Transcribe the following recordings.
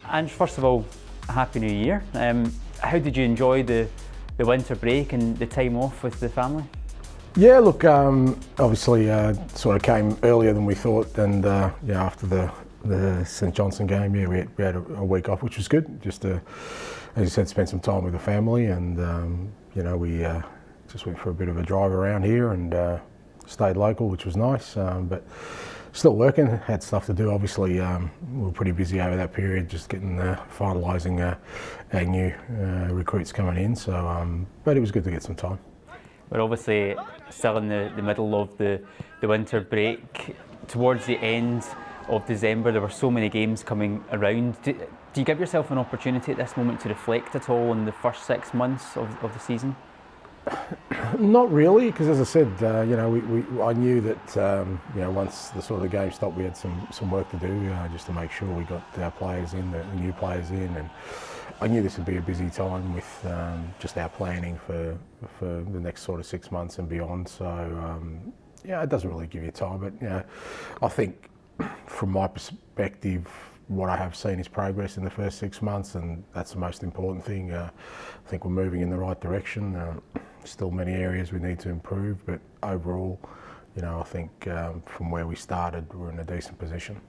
Ange, first of all, a happy new year. How did you enjoy the winter break and the time off with the family? Yeah, look, obviously sort of came earlier than we thought, and after the St Johnstone game, we had a week off, which was good. Just to, as you said, spend some time with the family, and we just went for a bit of a drive around here and stayed local, which was nice. But still working, had stuff to do. Obviously, we were pretty busy over that period, just getting finalising our new recruits coming in. So, but it was good to get some time. We're obviously still in the middle of the winter break. Towards the end of December, there were so many games coming around. Do you give yourself an opportunity at this moment to reflect at all on the first 6 months of the season? Not really, because as I said, I knew that once the sort of game stopped, we had some work to do just to make sure we got our players in, the new players in, and I knew this would be a busy time with just our planning for the next sort of 6 months and beyond. So it doesn't really give you time, but I think from my perspective, what I have seen is progress in the first 6 months, and that's the most important thing. I think we're moving in the right direction. Still many areas we need to improve, but overall, I think from where we started, we're in a decent position.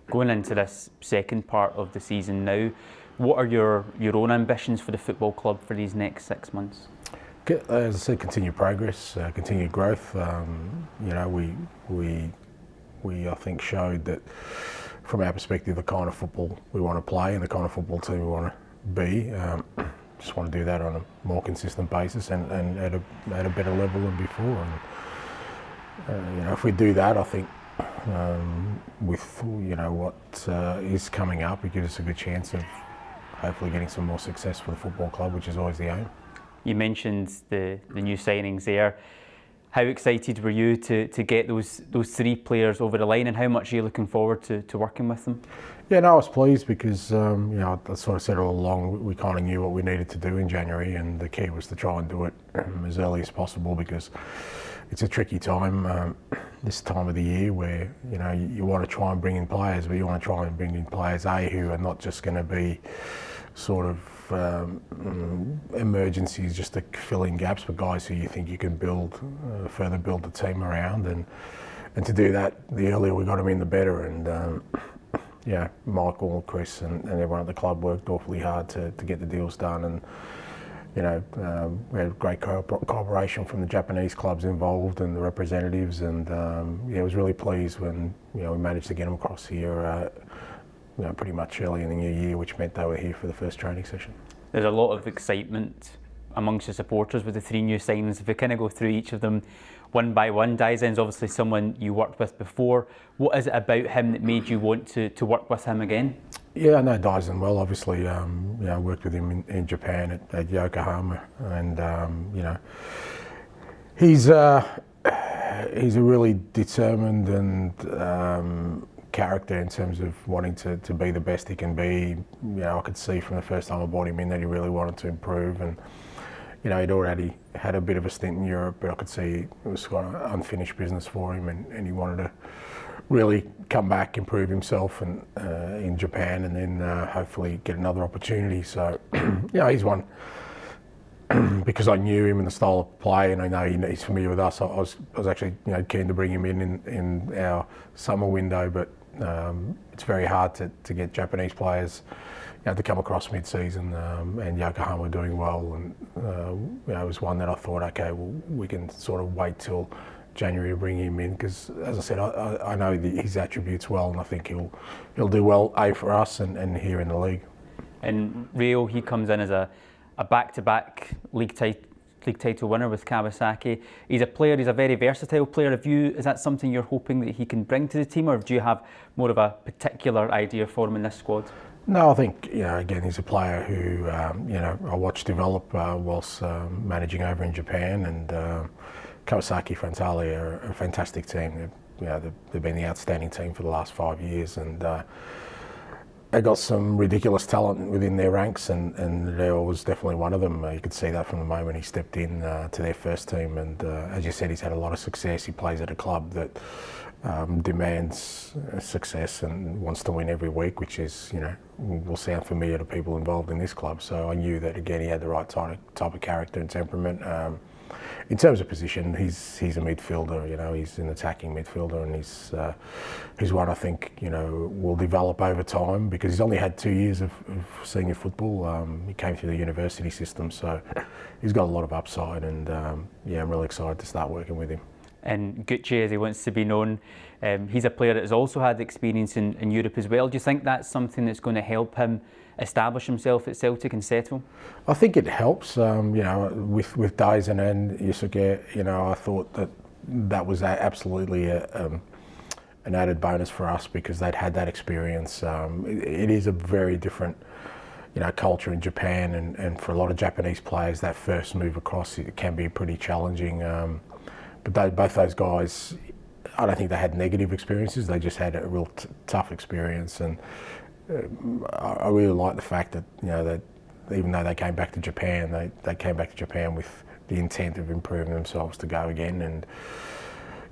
Going into this second part of the season now, what are your own ambitions for the football club for these next 6 months? As I said, continued progress, continued growth. We I think showed that from our perspective, the kind of football we want to play and the kind of football team we want to be. Just want to do that on a more consistent basis and at a better level than before. And if we do that, I think with what is coming up, it gives us a good chance of hopefully getting some more success for the football club, which is always the aim. You mentioned the new signings there. How excited were you to get those three players over the line, and how much are you looking forward to working with them? Yeah, no, I was pleased because I sort of said all along we kind of knew what we needed to do in January, and the key was to try and do it as early as possible because it's a tricky time this time of the year where you want to try and bring in players, but you want to try and bring in players who are not just going to be sort of emergencies just to fill in gaps, but guys who you think you can further build the team around, and to do that, the earlier we got them in, the better. And Michael, Chris, and everyone at the club worked awfully hard to get the deals done, and we had great cooperation from the Japanese clubs involved and the representatives, and I was really pleased when we managed to get them across here. Pretty much early in the new year, which meant they were here for the first training session. There's a lot of excitement amongst the supporters with the three new signings. If we kind of go through each of them one by one, Daizen's obviously someone you worked with before. What is it about him that made you want to work with him again? Yeah, I know Daizen well. Obviously, I worked with him in Japan at Yokohama, and he's a really determined and character in terms of wanting to be the best he can be. I could see from the first time I brought him in that he really wanted to improve, and he'd already had a bit of a stint in Europe, but I could see it was kind of unfinished business for him, and he wanted to really come back, improve himself, and in Japan, and then hopefully get another opportunity. So he's one. Because I knew him and the style of play, and I know he's familiar with us. I was actually keen to bring him in our summer window, but it's very hard to get Japanese players to come across mid-season, and Yokohama were doing well, and it was one that I thought, okay, well, we can sort of wait till January to bring him in, because as I said, I know his attributes well, and I think he'll do well for us and here in the league. And Reo, he comes in as a back-to-back league title winner with Kawasaki. He's a very versatile player. Is that something you're hoping that he can bring to the team, or do you have more of a particular idea for him in this squad? No, I think again, he's a player who I watched develop whilst managing over in Japan, and Kawasaki Frontale are a fantastic team. They've been the outstanding team for the last 5 years, and they got some ridiculous talent within their ranks, and Reo was definitely one of them. You could see that from the moment he stepped in to their first team, and as you said, he's had a lot of success. He plays at a club that demands success and wants to win every week, which is, will sound familiar to people involved in this club. So I knew that, again, he had the right type of character and temperament. In terms of position, he's a midfielder. He's an attacking midfielder, and he's one I think will develop over time, because he's only had 2 years of senior football. He came through the university system, so he's got a lot of upside, and I'm really excited to start working with him. And Gucci, as he wants to be known, he's a player that has also had experience in Europe as well. Do you think that's something that's going to help him establish himself at Celtic and settle? I think it helps. With Daizen and Yusuke, I thought that was absolutely an added bonus for us, because they'd had that experience. It is a very different culture in Japan, and for a lot of Japanese players, that first move across, it can be pretty challenging. But both those guys, I don't think they had negative experiences. They just had a real tough experience, and I really like the fact that that even though they came back to Japan, they came back to Japan with the intent of improving themselves to go again. And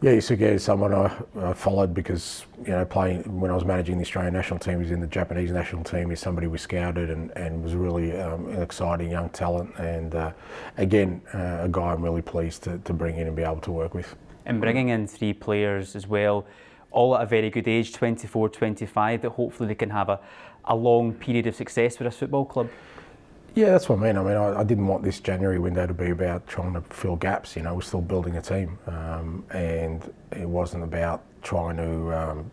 Yusuke is someone I followed because playing when I was managing the Australian national team, he's in the Japanese national team. He's somebody we scouted and was really an exciting young talent, and again a guy I'm really pleased to bring in and be able to work with. And bringing in 3 players as well, all at a very good age, 24, 25, that hopefully they can have a long period of success for this football club. Yeah, that's what I mean. I didn't want this January window to be about trying to fill gaps. We're still building a team, and it wasn't about trying to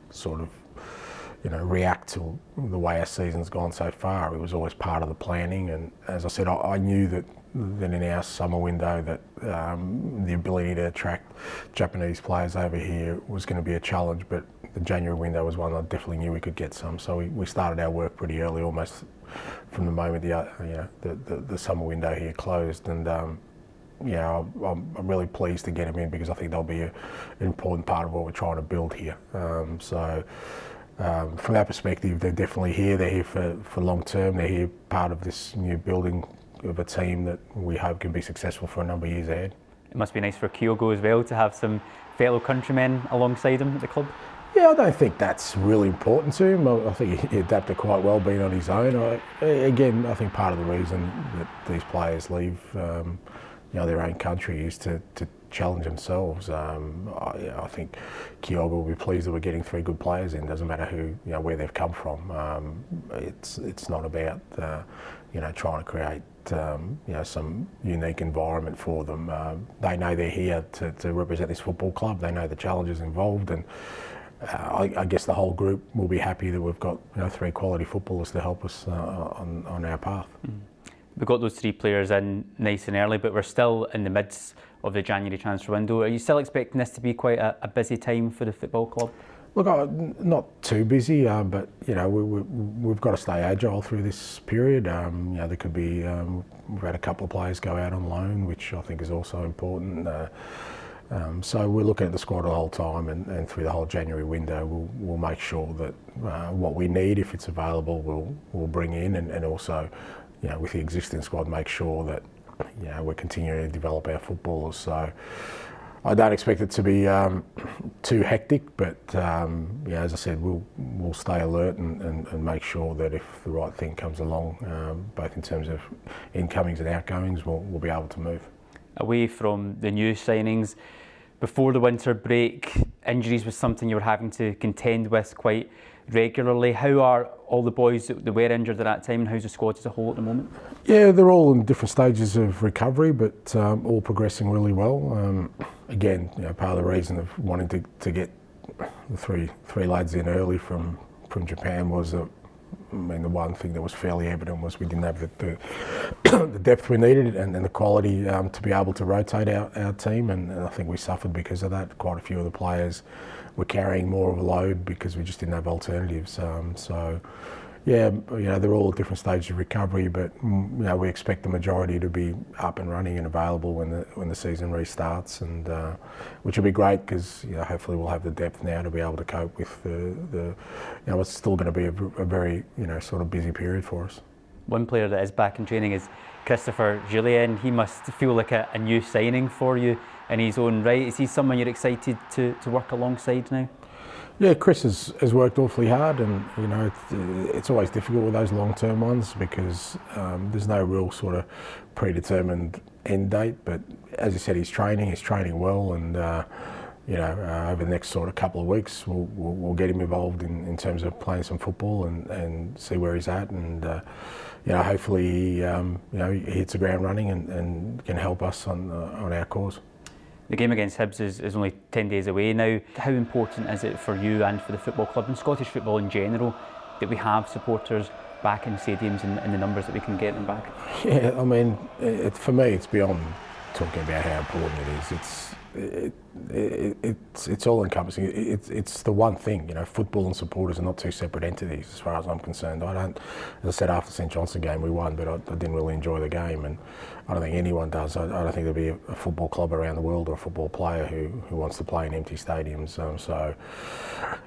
react to the way our season's gone so far. It was always part of the planning, and as I said, I knew that in our summer window that the ability to attract Japanese players over here was going to be a challenge, but the January window was one I definitely knew we could get some. So we started our work pretty early, almost from the moment the summer window here closed, and I'm really pleased to get them in, because I think they'll be an important part of what we're trying to build here. From that perspective, they're definitely here. They're here for long term. They're here part of this new building of a team that we hope can be successful for a number of years ahead. It must be nice for Kyogo as well to have some fellow countrymen alongside him at the club. Yeah, I don't think that's really important to him. I think he adapted quite well being on his own. I think part of the reason that these players leave their own country is to challenge themselves. I think Kyogo will be pleased that we're getting 3 good players in. Doesn't matter where they've come from. It's not about trying to create some unique environment for them. They know they're here to represent this football club. They know the challenges involved, and I guess the whole group will be happy that we've got 3 quality footballers to help us on our path. We got those 3 players in nice and early, but we're still in the midst of the January transfer window. Are you still expecting this to be quite a busy time for the football club? Look, not too busy, but we've got to stay agile through this period. There could be we've had a couple of players go out on loan, which I think is also important. So we're looking at the squad the whole time, and through the whole January window, we'll make sure that what we need, if it's available, we'll bring in, and also, with the existing squad, make sure that we're continuing to develop our footballers. So I don't expect it to be too hectic, but as I said, we'll stay alert and make sure that if the right thing comes along, both in terms of incomings and outgoings, we'll be able to move. Away from the new signings, before the winter break, injuries was something you were having to contend with quite regularly. How are all the boys that were injured at that time, and how's the squad as a whole at the moment? Yeah, they're all in different stages of recovery, but all progressing really well. Again, part of the reason of wanting to get the three lads in early from Japan was that, the one thing that was fairly evident was we didn't have the depth we needed and the quality to be able to rotate our team, and I think we suffered because of that. Quite a few of the players were carrying more of a load because we just didn't have alternatives. They're all at different stages of recovery, but we expect the majority to be up and running and available when the season restarts, and which will be great because hopefully we'll have the depth now to be able to cope with the it's still going to be a very sort of busy period for us. One player that is back in training is Christopher Jullien. He must feel like a new signing for you in his own right. Is he someone you're excited to work alongside now? Yeah, Chris has worked awfully hard, and you know it's always difficult with those long-term ones because there's no real sort of predetermined end date. But as you said, he's training well, and you know over the next sort of couple of weeks we'll get him involved in terms of playing some football and see where he's at, and you know hopefully you know he hits the ground running and can help us on our cause. The game against Hibs is only 10 days away now. How important is it for you and for the football club and Scottish football in general that we have supporters back in stadiums in the numbers that we can get them back? Yeah, I mean, for me, it's beyond talking about how important it is. It's all encompassing. It's the one thing, you know. Football and supporters are not two separate entities, as far as I'm concerned. As I said, after the St Johnstone game, we won, but I didn't really enjoy the game, and I don't think anyone does. I don't think there'll be a football club around the world or a football player who wants to play in empty stadiums. So,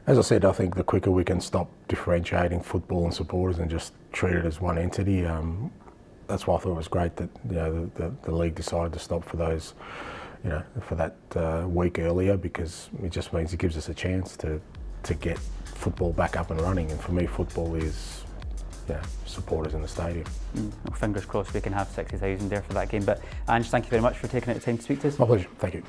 as I said, I think the quicker we can stop differentiating football and supporters and just treat it as one entity. That's why I thought it was great that you know the league decided to stop for those. You know, for that week earlier, because it just means it gives us a chance to get football back up and running. And for me, football is, you know, supporters in the stadium. Well, fingers crossed we can have 60,000 there for that game. But Ange, thank you very much for taking out the time to speak to us. My pleasure. Thank you.